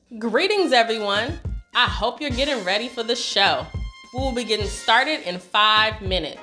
Greetings, everyone. I hope you're getting ready for the show. We will be getting started in 5 minutes.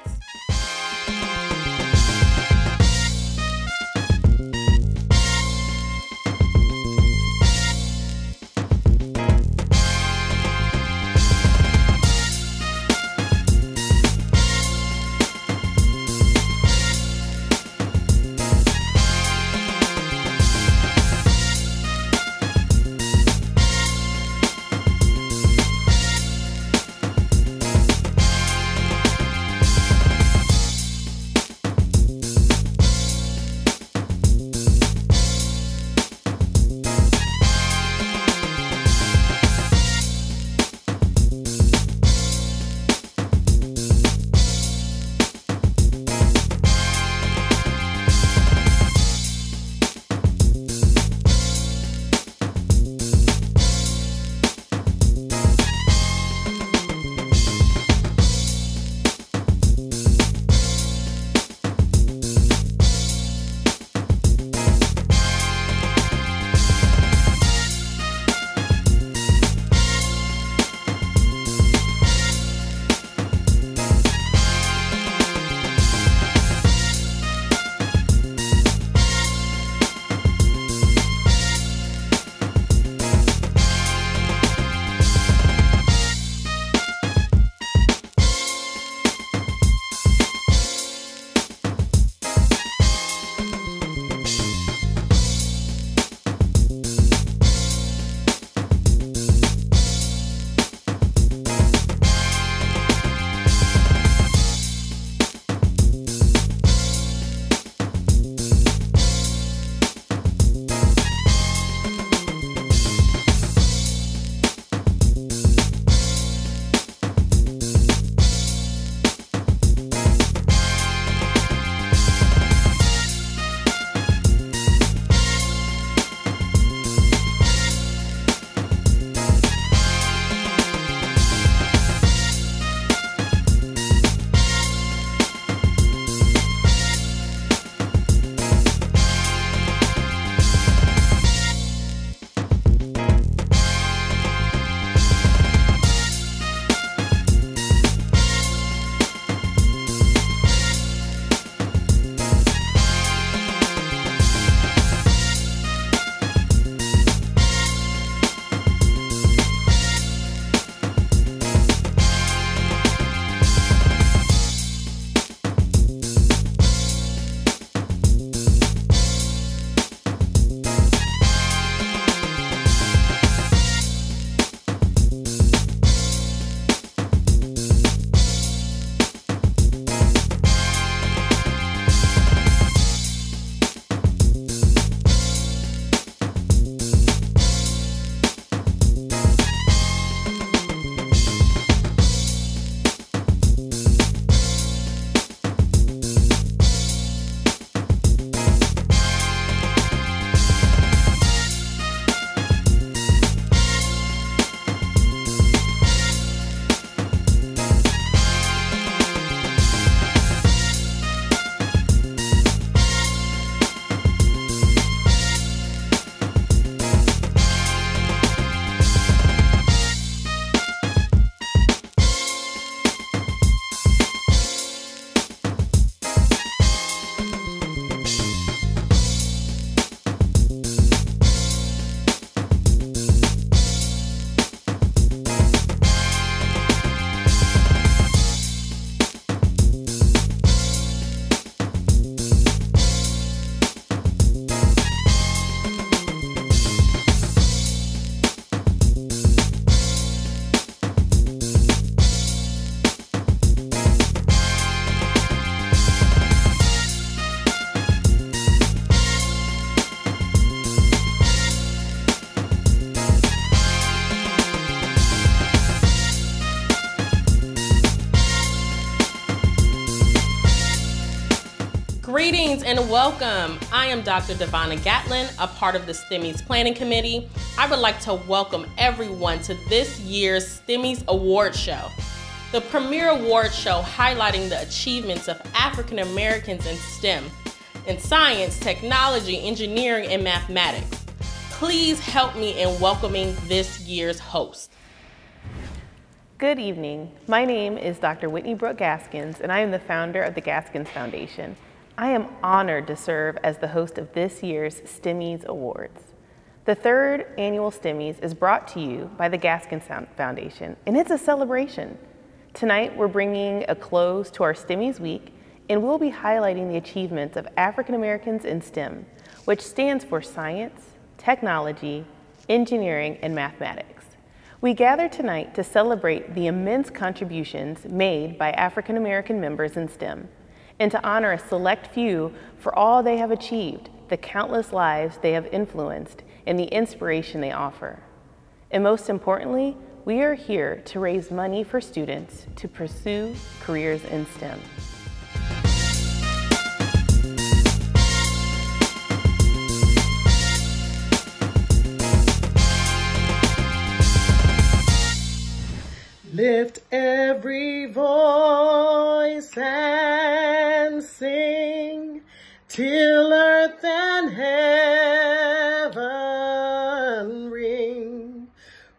Greetings and welcome. I am Dr. Devonna Gatlin, a part of the STEMmys Planning Committee. I would like to welcome everyone to this year's STEMmys Awards Show, the premier award show highlighting the achievements of African Americans in STEM, in science, technology, engineering, and mathematics. Please help me in welcoming this year's host. Good evening. My name is Dr. Whitney Brooke Gaskins, and I am the founder of the Gaskins Foundation. I am honored to serve as the host of this year's STEMmys Awards. The third annual STEMmys is brought to you by the Gaskins Foundation, and it's a celebration. Tonight, we're bringing a close to our STEMmys Week, and we'll be highlighting the achievements of African Americans in STEM, which stands for science, technology, engineering, and mathematics. We gather tonight to celebrate the immense contributions made by African American members in STEM, and to honor a select few for all they have achieved, the countless lives they have influenced, and the inspiration they offer. And most importantly, we are here to raise money for students to pursue careers in STEM. Lift every voice and sing till earth and heaven ring.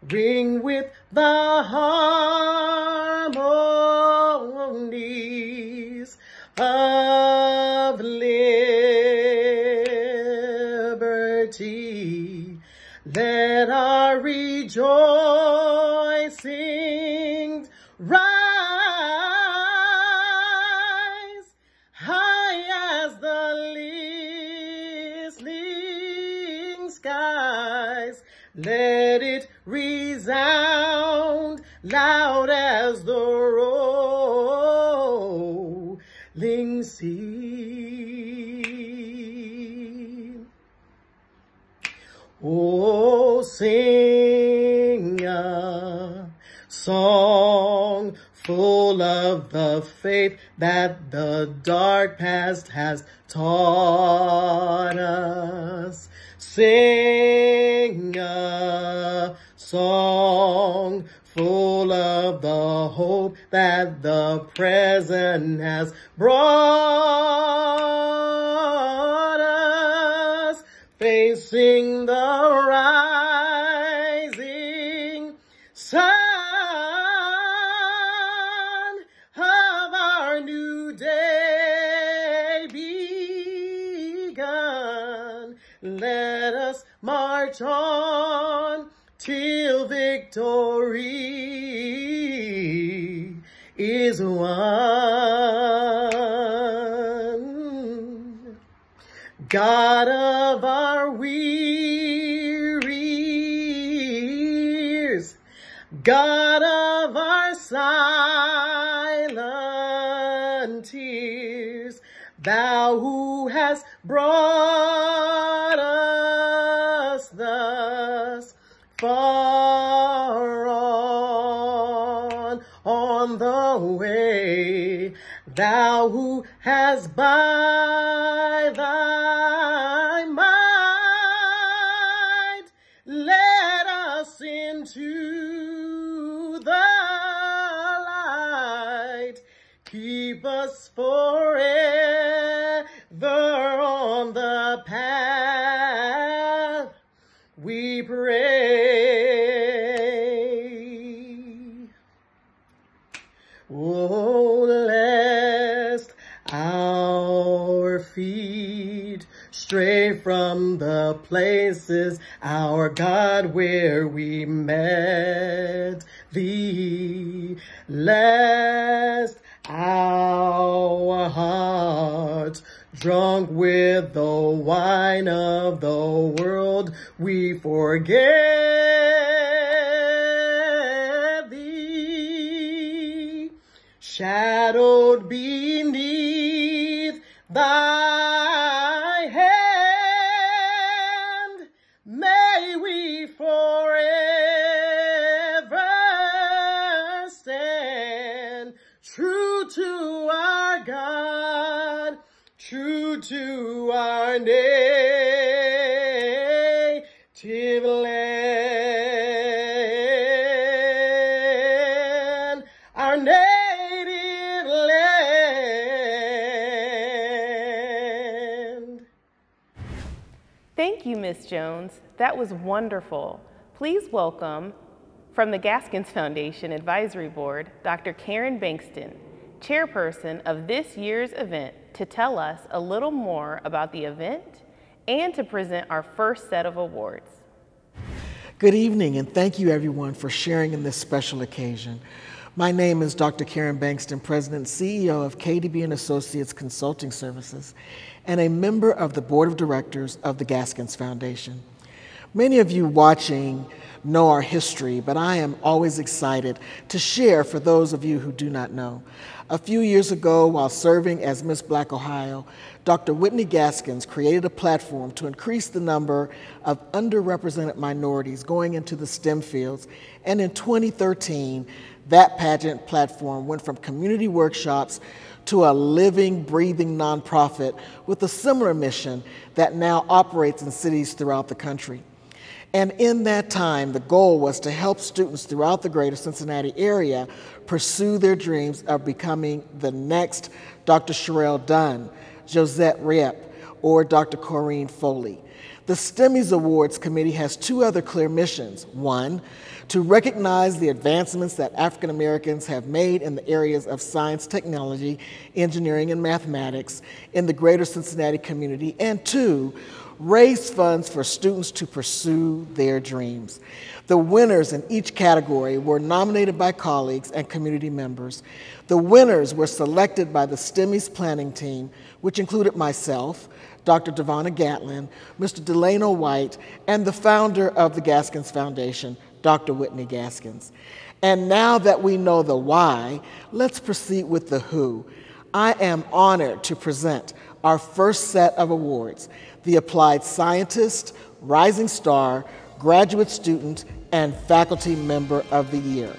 Ring with the harmonies of liberty. Let our rejoicing rise high as the listening skies. Let it resound loud as the rolling sea. Oh, sing a song full of the faith that the dark past has taught us. Sing a song full of the hope that the present has brought us. Facing the rising sun of our new day begun. Let us march on till victory is won. God of our weary years, God of our silent tears, thou who hast brought us thus far on the way, thou who hast by thy might led us into the light. Keep us forever on the path, we pray. Oh, lest our feet stray from the places, our God, where we met thee, lest our hearts, drunk with the wine of the world, we forget thee. Shadowed beneath thy hand, may we forever stand true to our God, true to our native land, our native land. Thank you, Ms. Ms. Jones. That was wonderful. Please welcome, from the Gaskins Foundation Advisory Board, Dr. Karen Bankson, chairperson of this year's event, to tell us a little more about the event and to present our first set of awards. Good evening, and thank you everyone for sharing in this special occasion. My name is Dr. Karen Bankson, President and CEO of KDB & Associates Consulting Services, and a member of the Board of Directors of the Gaskins Foundation. Many of you watching know our history, but I am always excited to share for those of you who do not know. A few years ago, while serving as Miss Black Ohio, Dr. Whitney Gaskins created a platform to increase the number of underrepresented minorities going into the STEM fields, and in 2013, that pageant platform went from community workshops to a living, breathing nonprofit with a similar mission that now operates in cities throughout the country. And in that time, the goal was to help students throughout the greater Cincinnati area pursue their dreams of becoming the next Dr. Sherelle Dunn, Josette Riep, or Dr. Corrine Foley. The STEMmys Awards Committee has two other clear missions. One, to recognize the advancements that African Americans have made in the areas of science, technology, engineering, and mathematics in the greater Cincinnati community. And two, raise funds for students to pursue their dreams. The winners in each category were nominated by colleagues and community members. The winners were selected by the STEMmys planning team, which included myself, Dr. Devonna Gatlin, Mr. Delano White, and the founder of the Gaskins Foundation, Dr. Whitney Gaskins. And now that we know the why, let's proceed with the who. I am honored to present our first set of awards, the Applied Scientist, Rising Star, Graduate Student, and Faculty Member of the Year.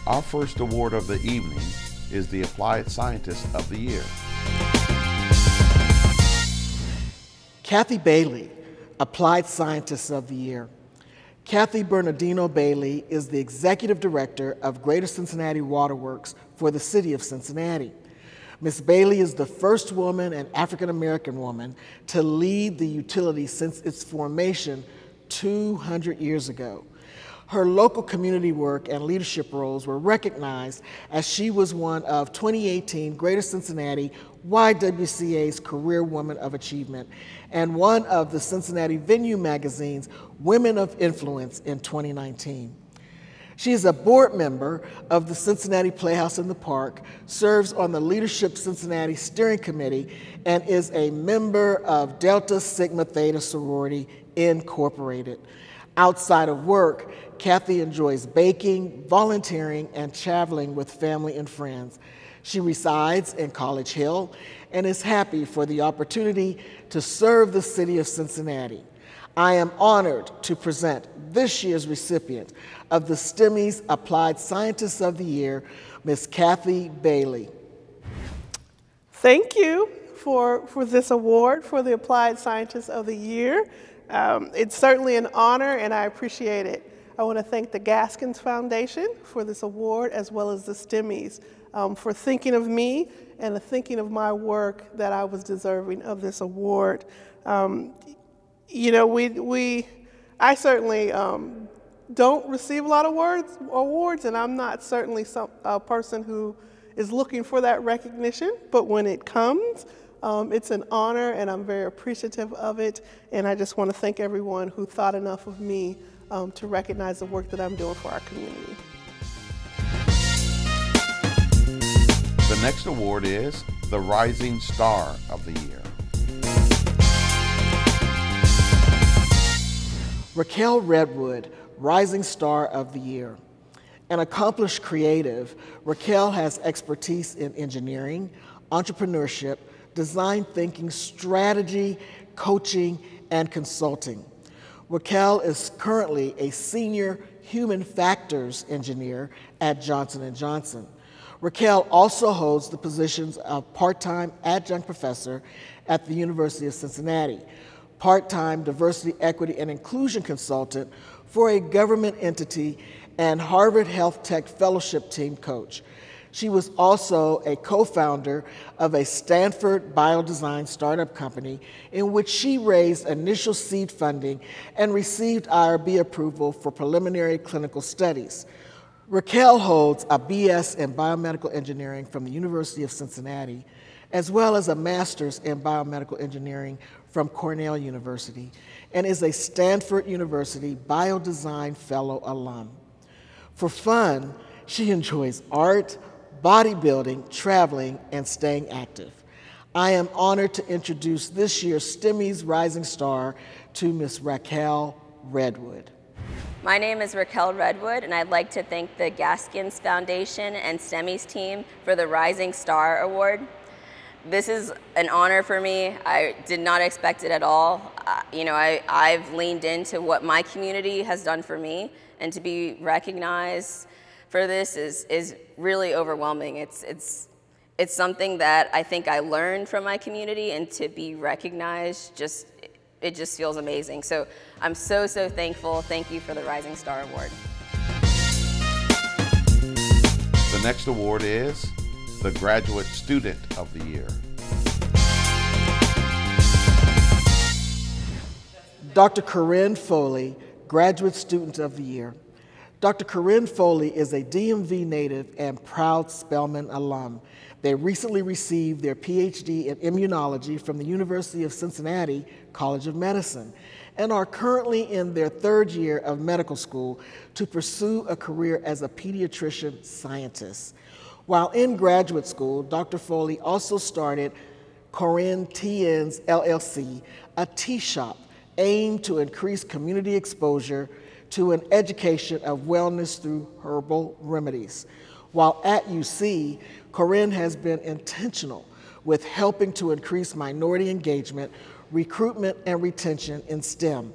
Our first award of the evening is the Applied Scientist of the Year. Kathy Bailey, Applied Scientist of the Year. Kathy Bernardino Bailey is the Executive Director of Greater Cincinnati Waterworks for the City of Cincinnati. Ms. Bailey is the first woman and African-American woman to lead the utility since its formation 200 years ago. Her local community work and leadership roles were recognized as she was one of 2018 Greater Cincinnati YWCA's Career Woman of Achievement and one of the Cincinnati Venue magazine's Women of Influence in 2019. She is a board member of the Cincinnati Playhouse in the Park, serves on the Leadership Cincinnati Steering Committee, and is a member of Delta Sigma Theta Sorority Incorporated. Outside of work, Kathy enjoys baking, volunteering, and traveling with family and friends. She resides in College Hill and is happy for the opportunity to serve the city of Cincinnati. I am honored to present this year's recipient of the STEMmys Applied Scientist of the Year, Ms. Kathy Bailey. Thank you for this award for the Applied Scientist of the Year. It's certainly an honor and I appreciate it. I want to thank the Gaskins Foundation for this award as well as the STEMmys for thinking of me and thinking of my work that I was deserving of this award. You know, I certainly don't receive a lot of awards, and I'm not certainly a person who is looking for that recognition, but when it comes, it's an honor, and I'm very appreciative of it, and I just want to thank everyone who thought enough of me to recognize the work that I'm doing for our community. The next award is the Rising Star of the Year. Raquel Redwood, Rising Star of the Year. An accomplished creative, Raquel has expertise in engineering, entrepreneurship, design thinking, strategy, coaching, and consulting. Raquel is currently a senior human factors engineer at Johnson & Johnson. Raquel also holds the positions of part-time adjunct professor at the University of Cincinnati, part-time diversity, equity, and inclusion consultant for a government entity, and Harvard Health Tech Fellowship Team coach. She was also a co-founder of a Stanford biodesign startup company in which she raised initial seed funding and received IRB approval for preliminary clinical studies. Raquel holds a BS in biomedical engineering from the University of Cincinnati, as well as a master's in biomedical engineering from Cornell University, and is a Stanford University Biodesign Fellow alum. For fun, she enjoys art, bodybuilding, traveling, and staying active. I am honored to introduce this year's STEMmys Rising Star to Ms. Raquel Redwood. My name is Raquel Redwood, and I'd like to thank the Gaskins Foundation and STEMmys team for the Rising Star Award. This is an honor for me. I did not expect it at all. I've leaned into what my community has done for me, and to be recognized for this is really overwhelming. It's something that I think I learned from my community, and to be recognized, it just feels amazing. So I'm so thankful. Thank you for the Rising Star Award. The next award is the Graduate Student of the Year. Dr. Corinne Foley, Graduate Student of the Year. Dr. Corinne Foley is a DMV native and proud Spelman alum. They recently received their PhD in immunology from the University of Cincinnati College of Medicine and are currently in their third year of medical school to pursue a career as a pediatrician scientist. While in graduate school, Dr. Foley also started Corinne TN's LLC, a tea shop aimed to increase community exposure to an education of wellness through herbal remedies. While at UC, Corinne has been intentional with helping to increase minority engagement, recruitment, and retention in STEM,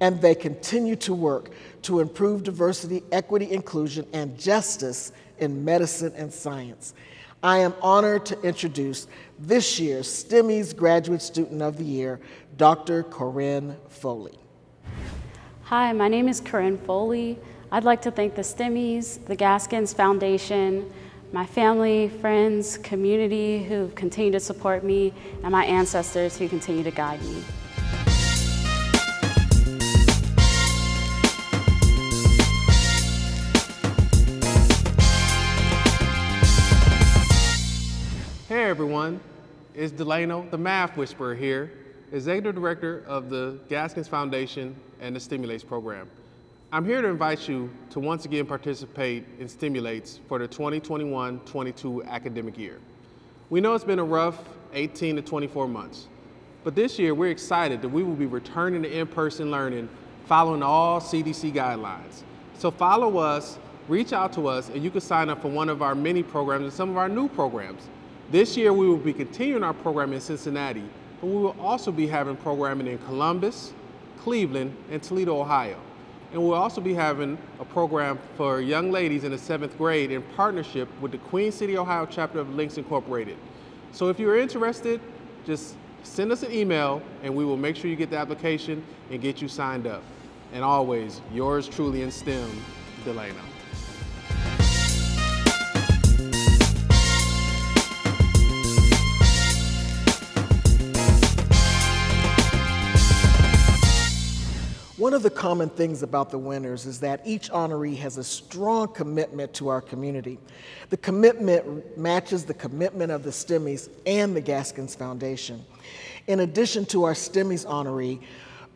and they continue to work to improve diversity, equity, inclusion, and justice in medicine and science. I am honored to introduce this year's STEMmys Graduate Student of the Year, Dr. Corinne Foley. Hi, my name is Corinne Foley. I'd like to thank the STEMmys, the Gaskins Foundation, my family, friends, community who continue to support me, and my ancestors who continue to guide me. Hey everyone, it's Delano, the Math Whisperer here, Executive Director of the Gaskins Foundation and the Stimulates program. I'm here to invite you to once again participate in Stimulates for the 2021-22 academic year. We know it's been a rough 18 to 24 months, but this year we're excited that we will be returning to in-person learning following all CDC guidelines. So follow us, reach out to us, and you can sign up for one of our many programs and some of our new programs. This year we will be continuing our program in Cincinnati, but we will also be having programming in Columbus, Cleveland, and Toledo, Ohio. And we'll also be having a program for young ladies in the 7th grade in partnership with the Queen City, Ohio chapter of Links Incorporated. So if you're interested, just send us an email and we will make sure you get the application and get you signed up. And always, yours truly in STEM, Delano. One of the common things about the winners is that each honoree has a strong commitment to our community. The commitment matches the commitment of the STEMmys and the Gaskins Foundation. In addition to our STEMmys honoree,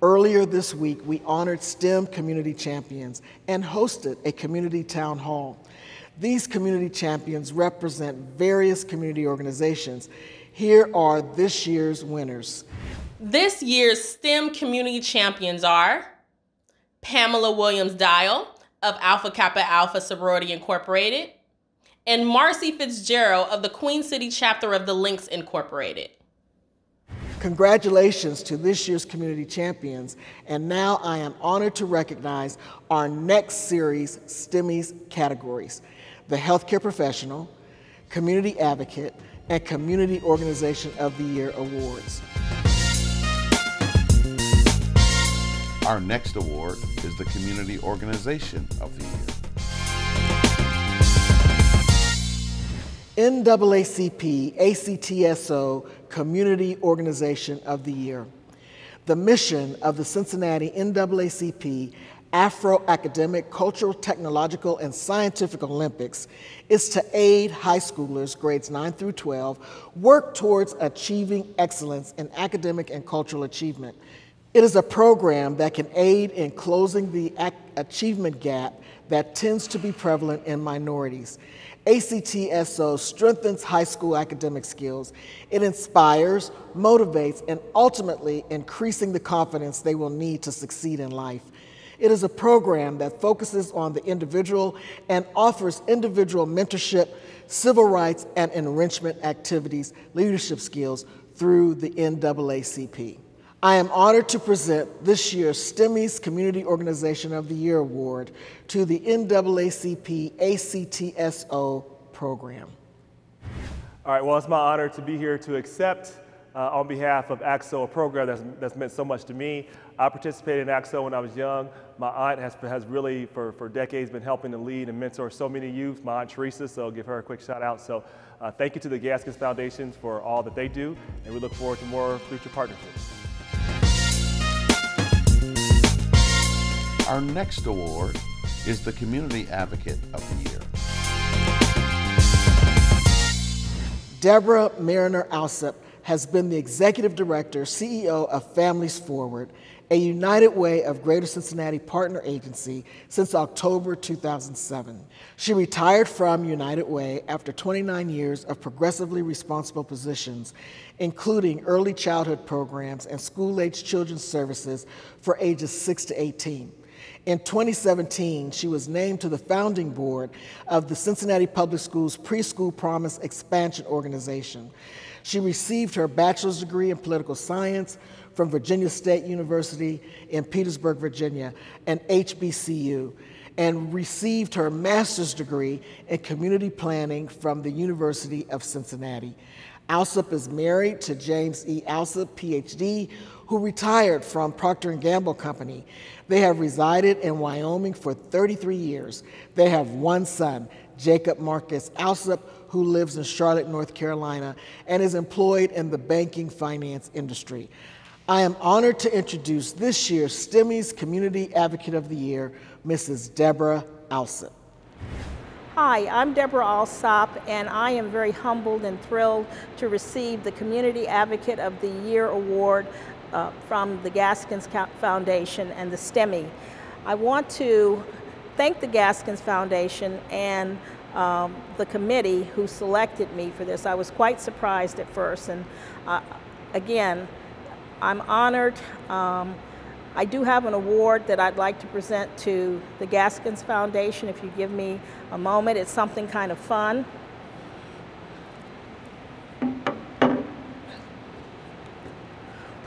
earlier this week we honored STEM community champions and hosted a community town hall. These community champions represent various community organizations. Here are this year's winners. This year's STEM community champions are Pamela Williams-Dial of Alpha Kappa Alpha Sorority Incorporated and Marcy Fitzgerald of the Queen City chapter of the Links Incorporated. Congratulations to this year's community champions, and now I am honored to recognize our next series STEMmys categories: the Healthcare Professional, Community Advocate, and Community Organization of the Year awards. Our next award is the Community Organization of the Year. NAACP ACTSO Community Organization of the Year. The mission of the Cincinnati NAACP Afro-Academic, Cultural, Technological, and Scientific Olympics is to aid high schoolers, grades 9 through 12, work towards achieving excellence in academic and cultural achievement. It is a program that can aid in closing the achievement gap that tends to be prevalent in minorities. ACTSO strengthens high school academic skills. It inspires, motivates, and ultimately increasing the confidence they will need to succeed in life. It is a program that focuses on the individual and offers individual mentorship, civil rights, and enrichment activities, leadership skills through the NAACP. I am honored to present this year's STEMmys Community Organization of the Year Award to the NAACP ACTSO program. All right, well, it's my honor to be here to accept on behalf of ACTSO, a program that's meant so much to me. I participated in ACTSO when I was young. My aunt has really, for decades, been helping to lead and mentor so many youth, my Aunt Teresa, so I'll give her a quick shout out. So thank you to the Gaskins Foundation for all that they do, and we look forward to more future partnerships. Our next award is the Community Advocate of the Year. Deborah Mariner Alsop has been the Executive Director, CEO of Families Forward, a United Way of Greater Cincinnati partner agency since October 2007. She retired from United Way after 29 years of progressively responsible positions, including early childhood programs and school-age children's services for ages 6 to 18. In 2017, she was named to the founding board of the Cincinnati Public Schools Preschool Promise Expansion Organization. She received her bachelor's degree in political science from Virginia State University in Petersburg, Virginia, and HBCU, and received her master's degree in community planning from the University of Cincinnati. Alsop is married to James E. Alsop, PhD, who retired from Procter & Gamble Company. They have resided in Wyoming for 33 years. They have one son, Jacob Marcus Alsop, who lives in Charlotte, North Carolina, and is employed in the banking finance industry. I am honored to introduce this year's STEMmys Community Advocate of the Year, Mrs. Deborah Alsop. Hi, I'm Deborah Alsop, and I am very humbled and thrilled to receive the Community Advocate of the Year Award from the Gaskins Foundation and the STEMmy. I want to thank the Gaskins Foundation and the committee who selected me for this. I was quite surprised at first, and again, I'm honored. I do have an award that I'd like to present to the Gaskins Foundation. If you give me a moment, it's something kind of fun.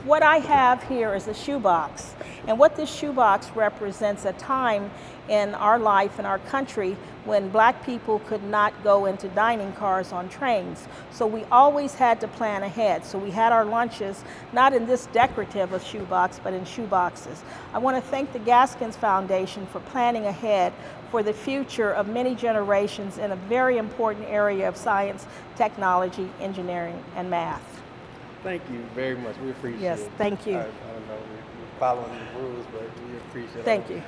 What I have here is a shoebox, and what this shoebox represents a time in our life, in our country, when black people could not go into dining cars on trains. So we always had to plan ahead. So we had our lunches, not in this decorative a shoebox, but in shoeboxes. I want to thank the Gaskins Foundation for planning ahead for the future of many generations in a very important area of science, technology, engineering, and math. Thank you very much. We appreciate it. Yes, thank you. I don't know, we're following the rules, but we appreciate it. Thank you.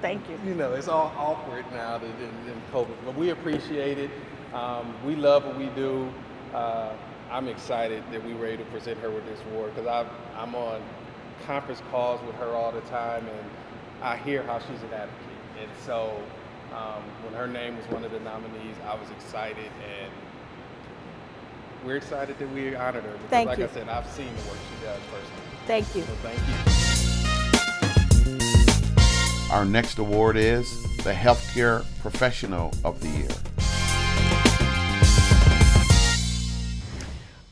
Thank you. You know, it's all awkward now in COVID, but we appreciate it. We love what we do. I'm excited that we were able to present her with this award because I'm on conference calls with her all the time, and I hear how she's an advocate. And so when her name was one of the nominees, I was excited, and we're excited that we honored her because, like I said, I've seen the work she does personally. Thank you. So thank you. Our next award is the Healthcare Professional of the Year.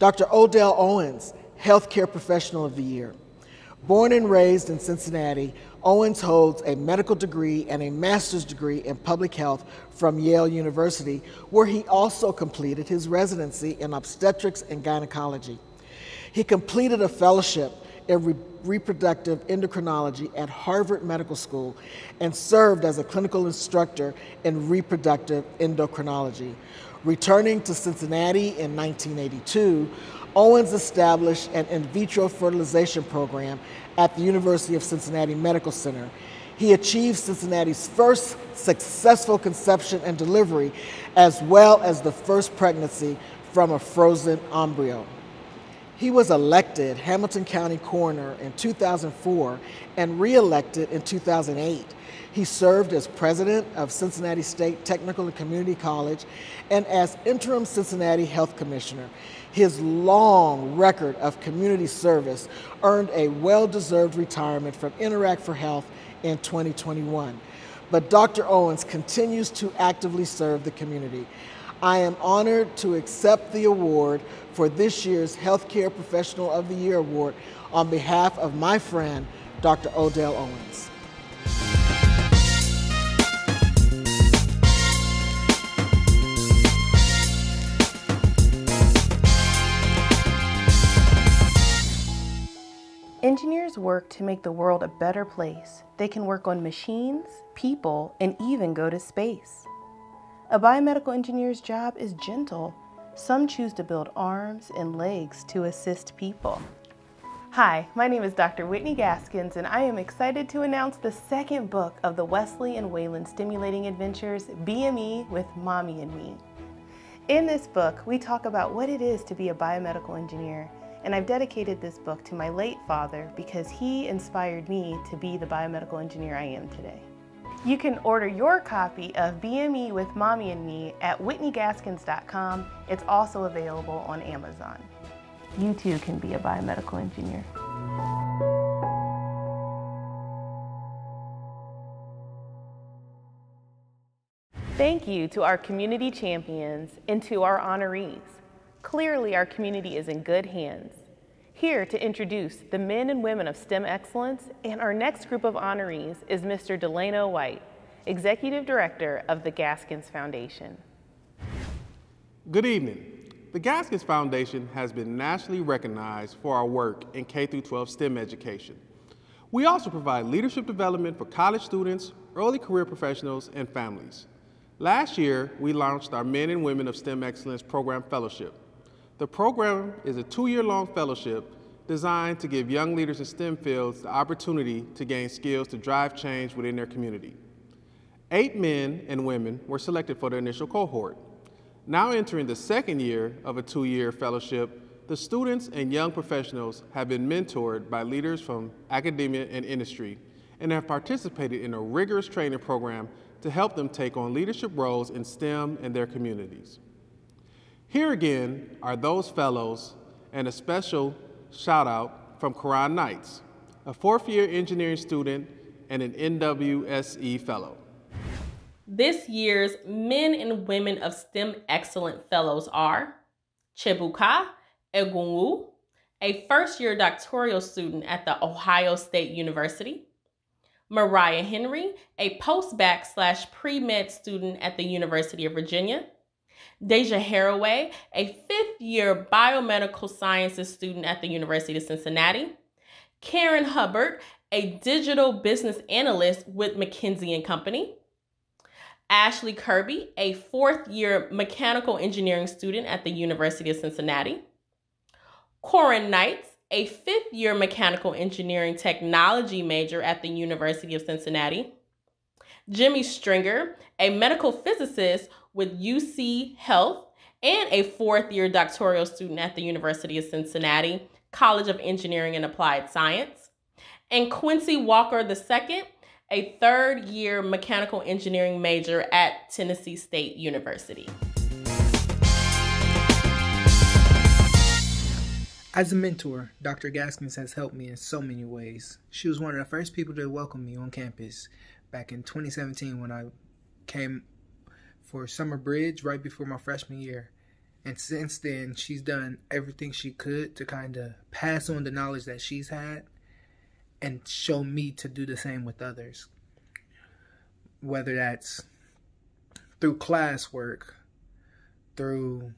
Dr. Odell Owens, Healthcare Professional of the Year. Born and raised in Cincinnati, Owens holds a medical degree and a master's degree in public health from Yale University, where he also completed his residency in obstetrics and gynecology. He completed a fellowship in reproductive endocrinology at Harvard Medical School and served as a clinical instructor in reproductive endocrinology. Returning to Cincinnati in 1982, Owens established an in vitro fertilization program at the University of Cincinnati Medical Center. He achieved Cincinnati's first successful conception and delivery, as well as the first pregnancy from a frozen embryo. He was elected Hamilton County Coroner in 2004 and re-elected in 2008. He served as president of Cincinnati State Technical and Community College and as interim Cincinnati Health Commissioner. His long record of community service earned a well-deserved retirement from Interact for Health in 2021. But Dr. Owens continues to actively serve the community. I am honored to accept the award for this year's Healthcare Professional of the Year Award on behalf of my friend, Dr. Odell Owens. Engineers work to make the world a better place. They can work on machines, people, and even go to space. A biomedical engineer's job is gentle. Some choose to build arms and legs to assist people. Hi, my name is Dr. Whitney Gaskins, and I am excited to announce the second book of the Wesley and Waylon Stimulating Adventures, BME with Mommy and Me. In this book, we talk about what it is to be a biomedical engineer, and I've dedicated this book to my late father because he inspired me to be the biomedical engineer I am today. You can order your copy of BME with Mommy and Me at WHITNEYGASKINS.com. It's also available on Amazon. You too can be a biomedical engineer. Thank you to our community champions and to our honorees. Clearly, our community is in good hands. Here to introduce the men and women of STEM excellence, and our next group of honorees is Mr. Delano White, Executive Director of the Gaskins Foundation. Good evening. The Gaskins Foundation has been nationally recognized for our work in K-12 STEM education. We also provide leadership development for college students, early career professionals, and families. Last year, we launched our Men and Women of STEM Excellence Program Fellowship. The program is a 2-year-long fellowship designed to give young leaders in STEM fields the opportunity to gain skills to drive change within their community. 8 men and women were selected for the initial cohort. Now entering the second year of a 2-year fellowship, the students and young professionals have been mentored by leaders from academia and industry and have participated in a rigorous training program to help them take on leadership roles in STEM and their communities. Here again are those fellows, and a special shout out from Karan Knights, a 4th-year engineering student and an NWSE fellow. This year's Men and Women of STEM Excellent Fellows are Chibuka Egunwu, a first-year doctoral student at The Ohio State University, Mariah Henry, a post-bac/pre-med student at the University of Virginia, Deja Haraway, a 5th-year biomedical sciences student at the University of Cincinnati, Karen Hubbard, a digital business analyst with McKinsey & Company, Ashley Kirby, a 4th-year mechanical engineering student at the University of Cincinnati, Corin Knights, a 5th-year mechanical engineering technology major at the University of Cincinnati, Jimmy Stringer, a medical physicist with UC Health and a 4th-year doctoral student at the University of Cincinnati College of Engineering and Applied Science, and Quincy Walker II, a 3rd-year mechanical engineering major at Tennessee State University. As a mentor, Dr. Gaskins has helped me in so many ways. She was one of the first people to welcome me on campus back in 2017 when I came for summer bridge right before my freshman year. And since then, she's done everything she could to kind of pass on the knowledge that she's had and show me to do the same with others. Whether that's through classwork, through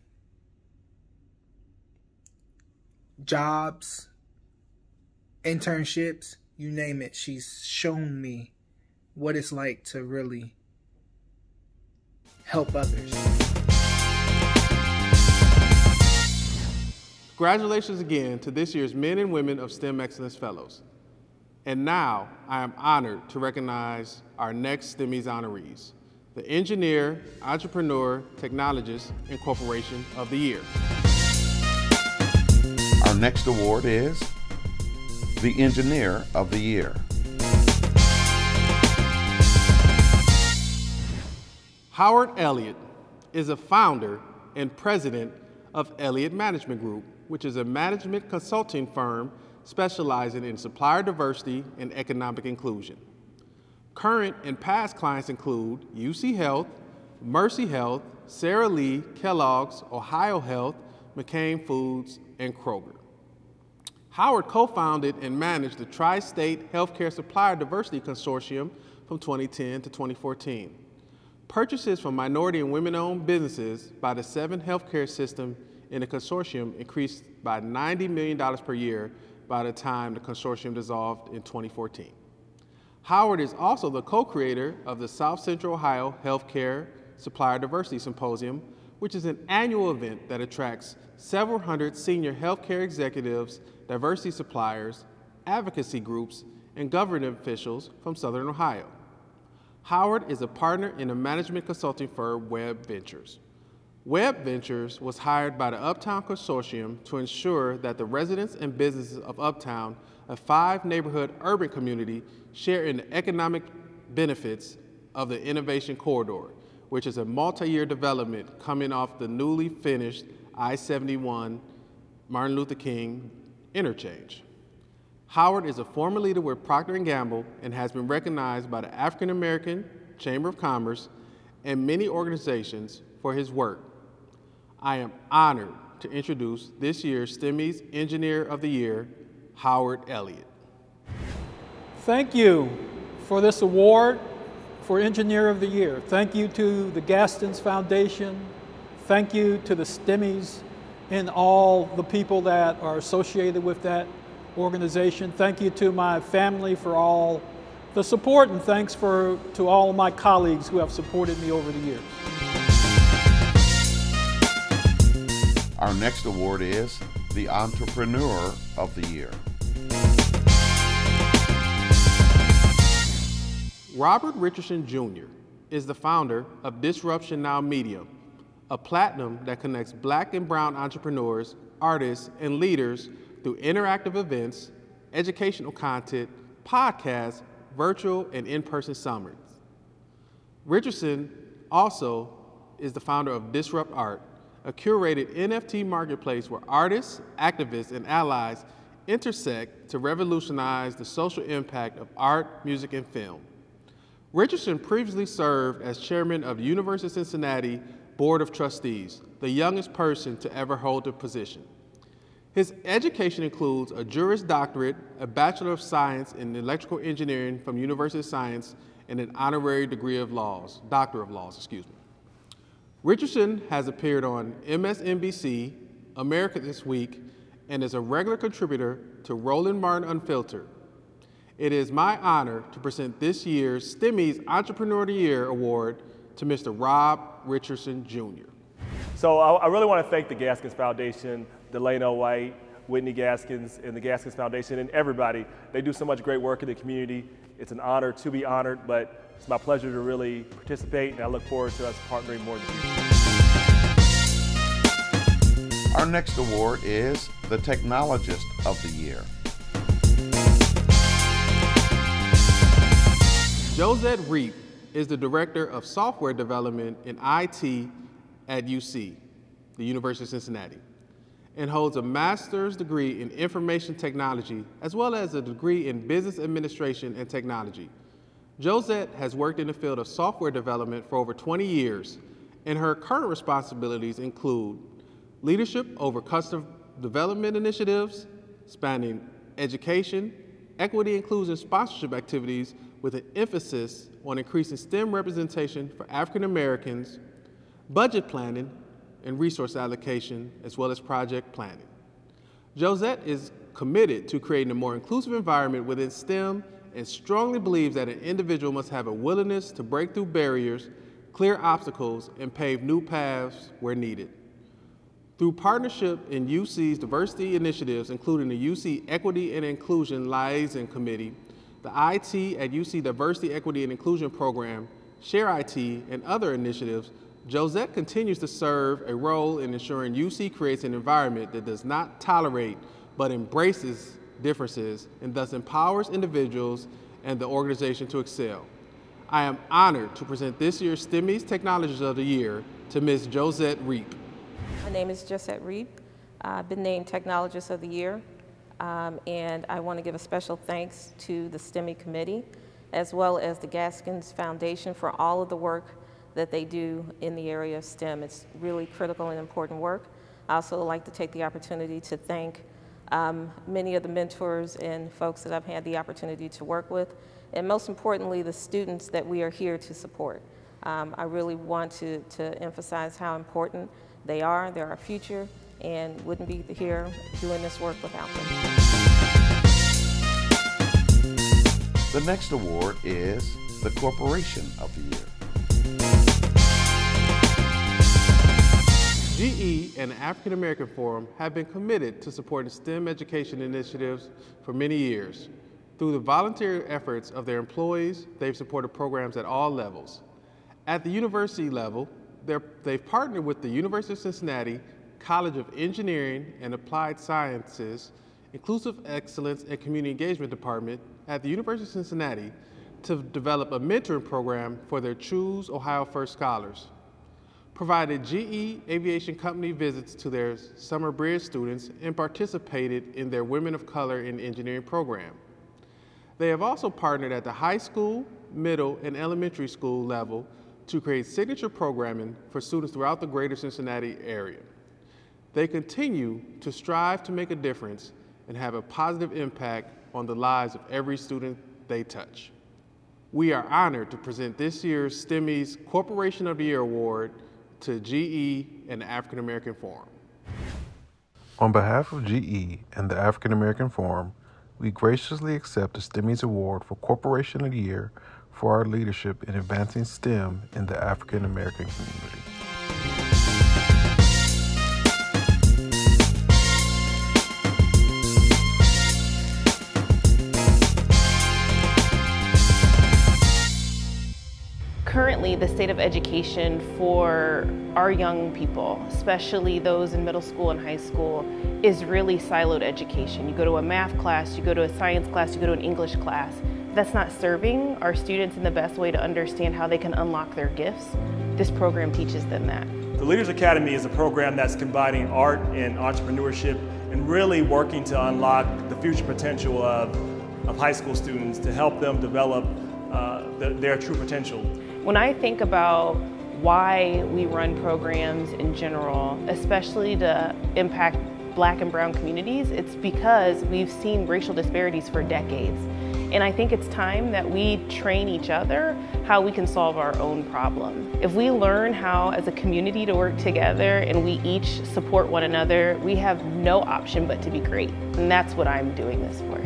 jobs, internships, you name it, she's shown me what it's like to really help others. Congratulations again to this year's Men and Women of STEM Excellence Fellows. And now I am honored to recognize our next STEMmys honorees, the Engineer, Entrepreneur, Technologist, and Corporation of the Year. Our next award is the Engineer of the Year. Howard Elliott is a founder and president of Elliott Management Group, which is a management consulting firm specializing in supplier diversity and economic inclusion. Current and past clients include UC Health, Mercy Health, Sara Lee, Kellogg's, Ohio Health, McCain Foods, and Kroger. Howard co-founded and managed the Tri-State Healthcare Supplier Diversity Consortium from 2010 to 2014. Purchases from minority and women-owned businesses by the 7 healthcare systems in the consortium increased by $90 million per year by the time the consortium dissolved in 2014. Howard is also the co-creator of the South Central Ohio Healthcare Supplier Diversity Symposium, which is an annual event that attracts several hundred senior healthcare executives, diversity suppliers, advocacy groups, and government officials from Southern Ohio. Howard is a partner in the management consulting firm Webb Ventures. Webb Ventures was hired by the Uptown Consortium to ensure that the residents and businesses of Uptown, a 5-neighborhood urban community, share in the economic benefits of the Innovation Corridor, which is a multi-year development coming off the newly finished I-71 Martin Luther King interchange. Howard is a former leader with Procter & Gamble and has been recognized by the African American Chamber of Commerce and many organizations for his work. I am honored to introduce this year's STEMmys Engineer of the Year, Howard Elliott. Thank you for this award for Engineer of the Year. Thank you to the GASKINS Foundation. Thank you to the STEMmys and all the people that are associated with that organization. Thank you to my family for all the support, and thanks to all of my colleagues who have supported me over the years. Our next award is the Entrepreneur of the Year. Robert Richardson Jr. is the founder of Disruption Now Media, a platinum that connects Black and brown entrepreneurs, artists, and leaders through interactive events, educational content, podcasts, virtual and in-person summits. Richardson also is the founder of Disrupt Art, a curated NFT marketplace where artists, activists, and allies intersect to revolutionize the social impact of art, music, and film. Richardson previously served as chairman of the University of Cincinnati Board of Trustees, the youngest person to ever hold the position. His education includes a Juris Doctorate, a Bachelor of Science in Electrical Engineering from University of Science, and an honorary degree of laws, Doctor of Laws, excuse me. Richardson has appeared on MSNBC, America This Week, and is a regular contributor to Roland Martin Unfiltered. It is my honor to present this year's STEMmys Entrepreneur of the Year Award to Mr. Rob Richardson Jr. So I really want to thank the Gaskins Foundation, Delano White, Whitney Gaskins, and the Gaskins Foundation, and everybody. They do so much great work in the community. It's an honor to be honored, but it's my pleasure to really participate, and I look forward to us partnering more in the future. Our next award is the Technologist of the Year. Josette Reep is the Director of Software Development in IT at UC, the University of Cincinnati, and holds a master's degree in information technology as well as a degree in business administration and technology. Josette has worked in the field of software development for over 20 years, and her current responsibilities include leadership over custom development initiatives spanning education, equity, inclusion, sponsorship activities with an emphasis on increasing STEM representation for African Americans, budget planning, and resource allocation, as well as project planning. Josette is committed to creating a more inclusive environment within STEM and strongly believes that an individual must have a willingness to break through barriers, clear obstacles, and pave new paths where needed. Through partnership in UC's diversity initiatives, including the UC Equity and Inclusion Liaison Committee, the IT at UC Diversity, Equity, and Inclusion Program, Share IT, and other initiatives, Josette continues to serve a role in ensuring UC creates an environment that does not tolerate but embraces differences and thus empowers individuals and the organization to excel. I am honored to present this year's STEMmys Technologies of the Year to Ms. Josette Reap. My name is Josette Reap. I've been named Technologist of the Year, and I want to give a special thanks to the STEMmy Committee, as well as the Gaskins Foundation for all of the work that they do in the area of STEM. It's really critical and important work. I also like to take the opportunity to thank many of the mentors and folks that I've had the opportunity to work with, and most importantly, the students that we are here to support. I really want to emphasize how important they are. They're our future, and wouldn't be here doing this work without them. The next award is the Corporation of the Year. GE and the African American Forum have been committed to supporting STEM education initiatives for many years. Through the volunteer efforts of their employees, they've supported programs at all levels. At the university level, they've partnered with the University of Cincinnati College of Engineering and Applied Sciences, Inclusive Excellence and Community Engagement Department at the University of Cincinnati to develop a mentoring program for their Choose Ohio First scholars. Provided GE Aviation Company visits to their summer bridge students and participated in their Women of Color in Engineering program. They have also partnered at the high school, middle, and elementary school level to create signature programming for students throughout the greater Cincinnati area. They continue to strive to make a difference and have a positive impact on the lives of every student they touch. We are honored to present this year's STEMmys Corporation of the Year Award to GE and the African American Forum. On behalf of GE and the African American Forum, we graciously accept the STEMmys Award for Corporation of the Year for our leadership in advancing STEM in the African American community. Currently, the state of education for our young people, especially those in middle school and high school, is really siloed education. You go to a math class, you go to a science class, you go to an English class. That's not serving our students in the best way to understand how they can unlock their gifts. This program teaches them that. The Leaders Academy is a program that's combining art and entrepreneurship and really working to unlock the future potential of high school students to help them develop their true potential. When I think about why we run programs in general, especially to impact Black and brown communities, it's because we've seen racial disparities for decades. And I think it's time that we train each other how we can solve our own problem. If we learn how as a community to work together and we each support one another, we have no option but to be great. And that's what I'm doing this for.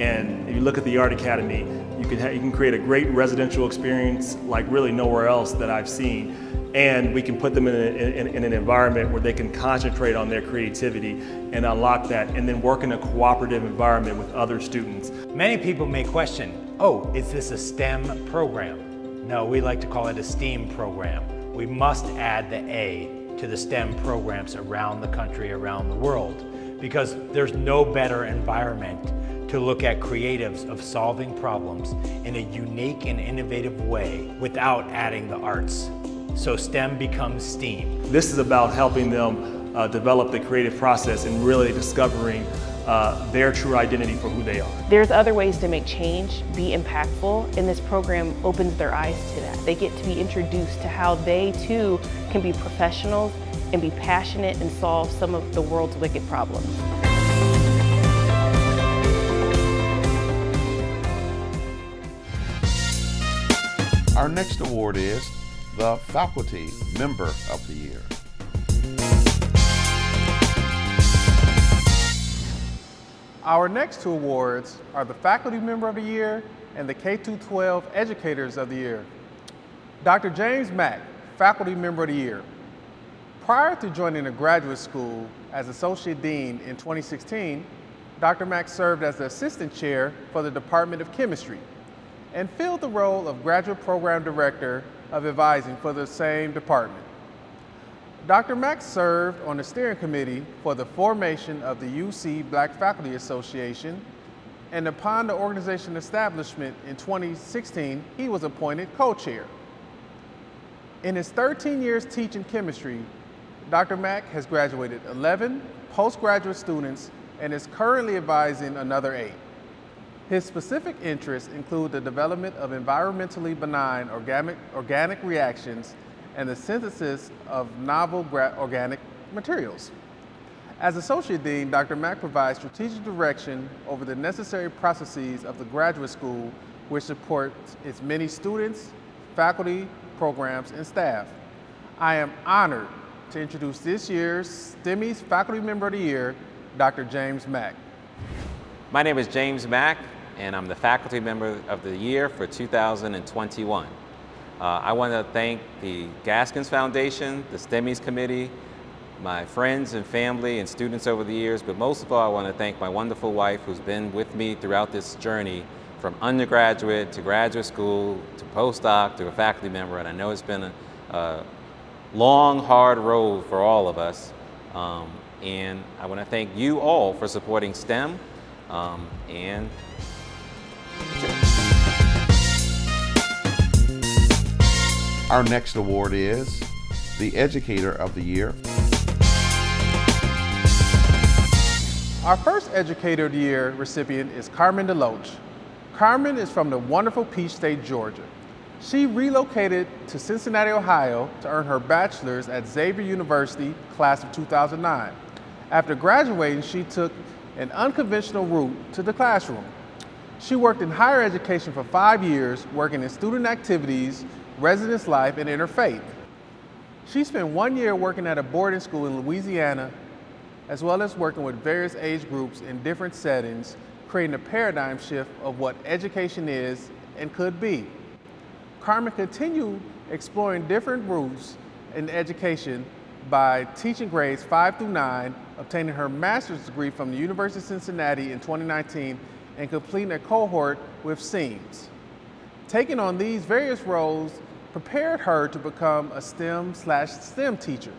And if you look at the Art Academy, you can create a great residential experience like really nowhere else that I've seen. And we can put them in an environment where they can concentrate on their creativity and unlock that, and then work in a cooperative environment with other students. Many people may question, oh, is this a STEM program? No, we like to call it a STEAM program. We must add the A to the STEM programs around the country, around the world, because there's no better environment to look at creatives of solving problems in a unique and innovative way without adding the arts. So STEM becomes STEAM. This is about helping them develop the creative process and really discovering their true identity for who they are. There's other ways to make change, be impactful, and this program opens their eyes to that. They get to be introduced to how they too can be professionals and be passionate and solve some of the world's wicked problems. Our next award is the Faculty Member of the Year. Our next two awards are the Faculty Member of the Year and the K-12 Educators of the Year. Dr. James Mack, Faculty Member of the Year. Prior to joining a graduate school as Associate Dean in 2016, Dr. Mack served as the Assistant Chair for the Department of Chemistry and filled the role of Graduate Program Director of Advising for the same department. Dr. Mack served on the steering committee for the formation of the UC Black Faculty Association, and upon the organization establishment in 2016, he was appointed co-chair. In his 13 years teaching chemistry, Dr. Mack has graduated 11 postgraduate students and is currently advising another 8. His specific interests include the development of environmentally benign organic reactions and the synthesis of novel organic materials. As Associate Dean, Dr. Mack provides strategic direction over the necessary processes of the graduate school, which supports its many students, faculty, programs, and staff. I am honored to introduce this year's STEMmys Faculty Member of the Year, Dr. James Mack. My name is James Mack, and I'm the Faculty Member of the Year for 2021. I want to thank the Gaskins Foundation, the STEMmys Committee, my friends and family and students over the years, but most of all, I want to thank my wonderful wife who's been with me throughout this journey from undergraduate to graduate school to postdoc to a faculty member, and I know it's been a long, hard road for all of us. And I want to thank you all for supporting STEM. And our next award is the Educator of the Year. Our first Educator of the Year recipient is Carmen DeLoach. Carmen is from the wonderful Peach State, Georgia. She relocated to Cincinnati, Ohio to earn her bachelor's at Xavier University, class of 2009. After graduating, she took an unconventional route to the classroom. She worked in higher education for 5 years, working in student activities, residence life, and interfaith. She spent 1 year working at a boarding school in Louisiana, as well as working with various age groups in different settings, creating a paradigm shift of what education is and could be. Carmen continued exploring different routes in education by teaching grades 5 through 9, obtaining her master's degree from the University of Cincinnati in 2019, and completing a cohort with STEMs. Taking on these various roles prepared her to become a STEM/STEM teacher.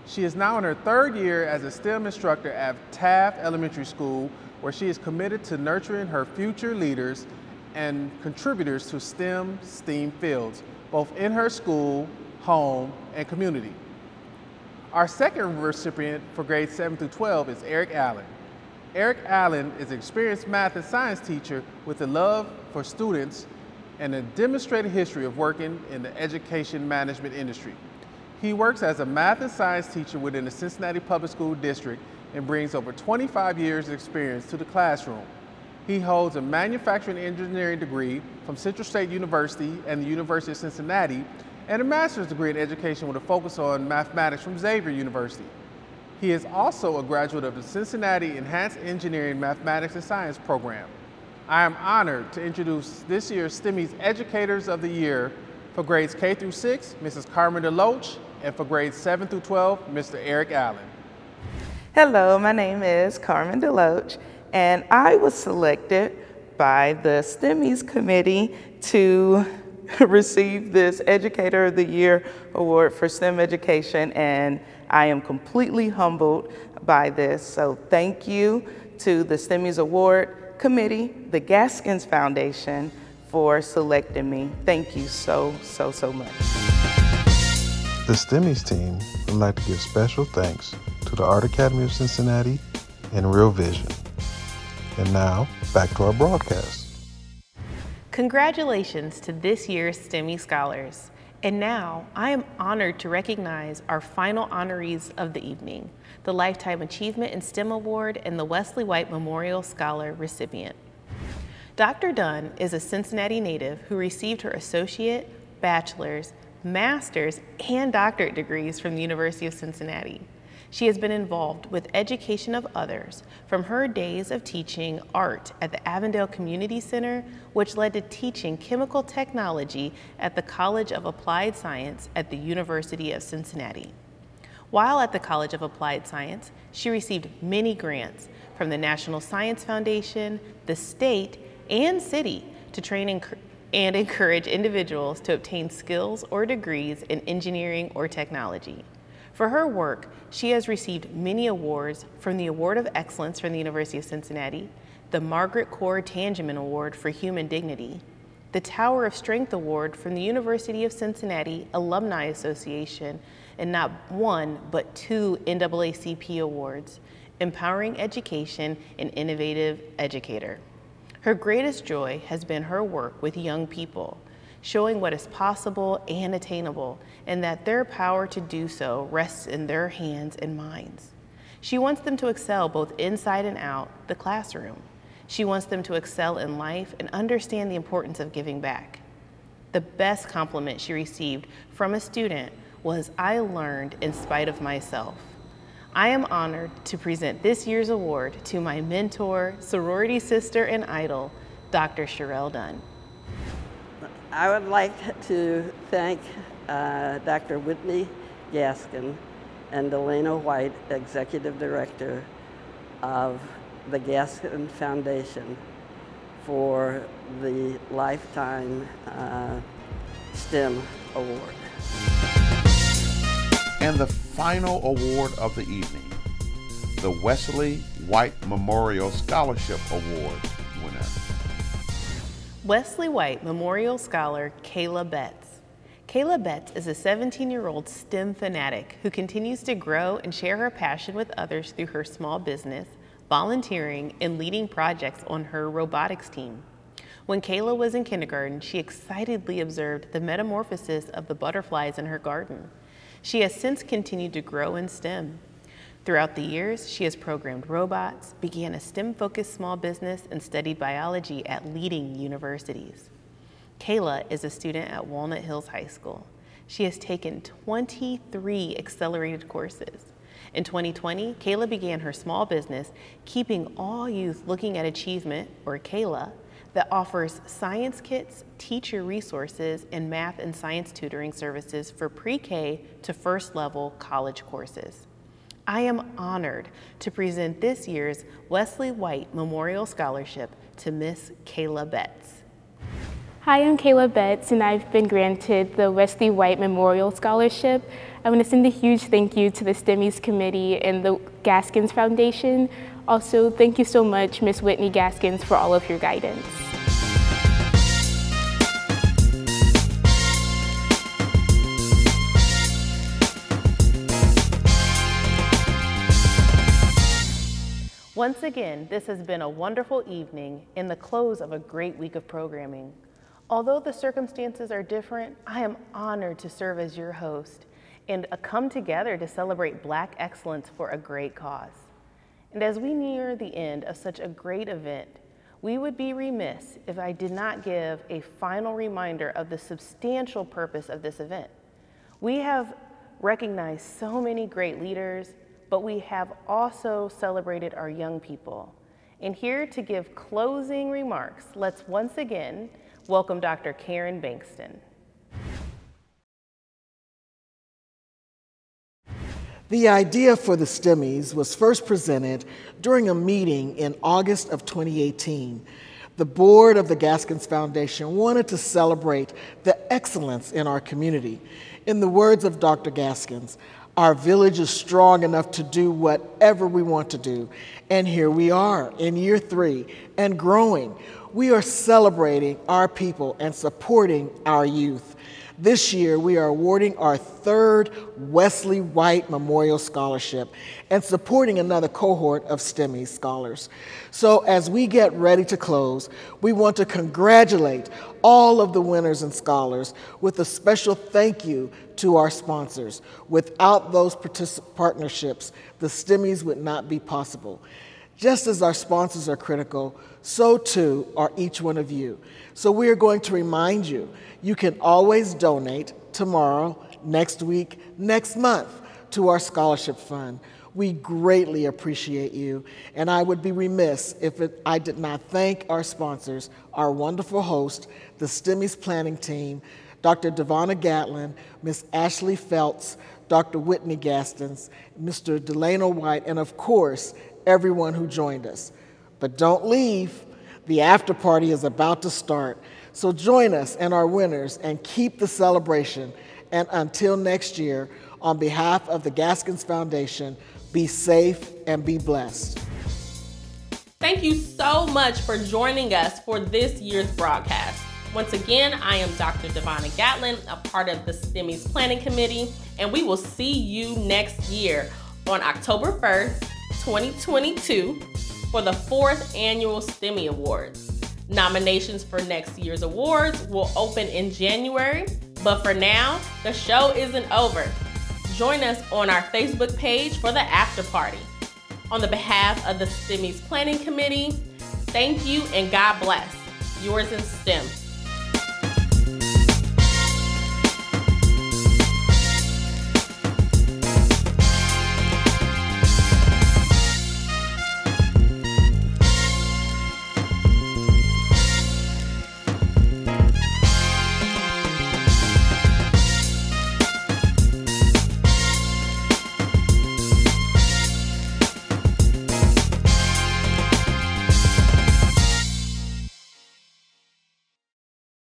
She is now in her 3rd year as a STEM instructor at Taft Elementary School, where she is committed to nurturing her future leaders and contributors to STEM fields, both in her school, home, and community. Our second recipient for grades 7 through 12 is Eric Allen. Eric Allen is an experienced math and science teacher with a love for students and a demonstrated history of working in the education management industry. He works as a math and science teacher within the Cincinnati Public School District and brings over 25 years of experience to the classroom. He holds a manufacturing engineering degree from Central State University and the University of Cincinnati, and a master's degree in education with a focus on mathematics from Xavier University. He is also a graduate of the Cincinnati Enhanced Engineering Mathematics and Science program. I am honored to introduce this year's STEMmys Educators of the Year for grades K through 6, Mrs. Carmen DeLoach, and for grades 7 through 12, Mr. Eric Allen. Hello, my name is Carmen DeLoach, and I was selected by the STEMmys committee to receive this Educator of the Year award for STEM education, and I am completely humbled by this. So thank you to the STEMmys Award Committee, the Gaskins Foundation, for selecting me. Thank you so much. The STEMmys team would like to give special thanks to the Art Academy of Cincinnati and Real Vision. And now, back to our broadcast. Congratulations to this year's STEMmy Scholars. And now, I am honored to recognize our final honorees of the evening, the Lifetime Achievement in STEM Award and the Wesley White Memorial Scholar recipient. Dr. Dunn is a Cincinnati native who received her associate, bachelor's, master's, and doctorate degrees from the University of Cincinnati. She has been involved with education of others from her days of teaching art at the Avondale Community Center, which led to teaching chemical technology at the College of Applied Science at the University of Cincinnati. While at the College of Applied Science, she received many grants from the National Science Foundation, the state, and city to train and encourage individuals to obtain skills or degrees in engineering or technology. For her work, she has received many awards from the Award of Excellence from the University of Cincinnati, the Margaret Cord Tangeman Award for Human Dignity, the Tower of Strength Award from the University of Cincinnati Alumni Association, and not one, but 2 NAACP awards, Empowering Education and Innovative Educator. Her greatest joy has been her work with young people, showing what is possible and attainable, and that their power to do so rests in their hands and minds. She wants them to excel both inside and out the classroom. She wants them to excel in life and understand the importance of giving back. The best compliment she received from a student was, "I learned in spite of myself." I am honored to present this year's award to my mentor, sorority sister, and idol, Dr. Sherelle Dunn. I would like to thank Dr. Whitney Gaskin and Delano White, Executive Director of the Gaskin Foundation, for the Lifetime STEM Award. And the final award of the evening, the Wesley White Memorial Scholarship Award winner. Wesley White Memorial Scholar Kayla Betts. Kayla Betts is a 17-year-old STEM fanatic who continues to grow and share her passion with others through her small business, volunteering, and leading projects on her robotics team. When Kayla was in kindergarten, she excitedly observed the metamorphosis of the butterflies in her garden. She has since continued to grow in STEM. Throughout the years, she has programmed robots, began a STEM-focused small business, and studied biology at leading universities. Kayla is a student at Walnut Hills High School. She has taken 23 accelerated courses. In 2020, Kayla began her small business, Keeping All Youth Looking at Achievement, or Kayla, that offers science kits, teacher resources, and math and science tutoring services for pre-K to first-level college courses. I am honored to present this year's Wesley White Memorial Scholarship to Miss Kayla Betts. Hi, I'm Kayla Betts, and I've been granted the Wesley White Memorial Scholarship. I want to send a huge thank you to the STEMmys Committee and the Gaskins Foundation. Also, thank you so much, Ms. Whitney Gaskins, for all of your guidance. Once again, this has been a wonderful evening in the close of a great week of programming. Although the circumstances are different, I am honored to serve as your host and come together to celebrate Black excellence for a great cause. And as we near the end of such a great event, we would be remiss if I did not give a final reminder of the substantial purpose of this event. We have recognized so many great leaders, but we have also celebrated our young people. And here to give closing remarks, let's once again welcome Dr. Karen Bankson. The idea for the STEMmys was first presented during a meeting in August of 2018. The board of the Gaskins Foundation wanted to celebrate the excellence in our community. In the words of Dr. Gaskins, our village is strong enough to do whatever we want to do. And here we are in year 3 and growing. We are celebrating our people and supporting our youth. This year, we are awarding our 3rd Wesley White Memorial Scholarship and supporting another cohort of STEMmys scholars. So as we get ready to close, we want to congratulate all of the winners and scholars with a special thank you to our sponsors. Without those partnerships, the STEMmys would not be possible. Just as our sponsors are critical, so too are each one of you. So we are going to remind you, you can always donate tomorrow, next week, next month to our scholarship fund. We greatly appreciate you, and I would be remiss if I did not thank our sponsors, our wonderful host, the STEMmys planning team, Dr. Devonna Gatlin, Ms. Ashley Feltz, Dr. Whitney Gaskins, Mr. Delano White, and of course, everyone who joined us. But don't leave. The after party is about to start. So join us and our winners and keep the celebration. And until next year, on behalf of the Gaskins Foundation, be safe and be blessed. Thank you so much for joining us for this year's broadcast. Once again, I am Dr. Devonna Gatlin, a part of the STEMmys Planning Committee, and we will see you next year on October 1st, 2022 for the 4th Annual STEMmy Awards. Nominations for next year's awards will open in January, but for now, the show isn't over. Join us on our Facebook page for the after party. On the behalf of the STEMmys Planning Committee, thank you and God bless. Yours in STEM.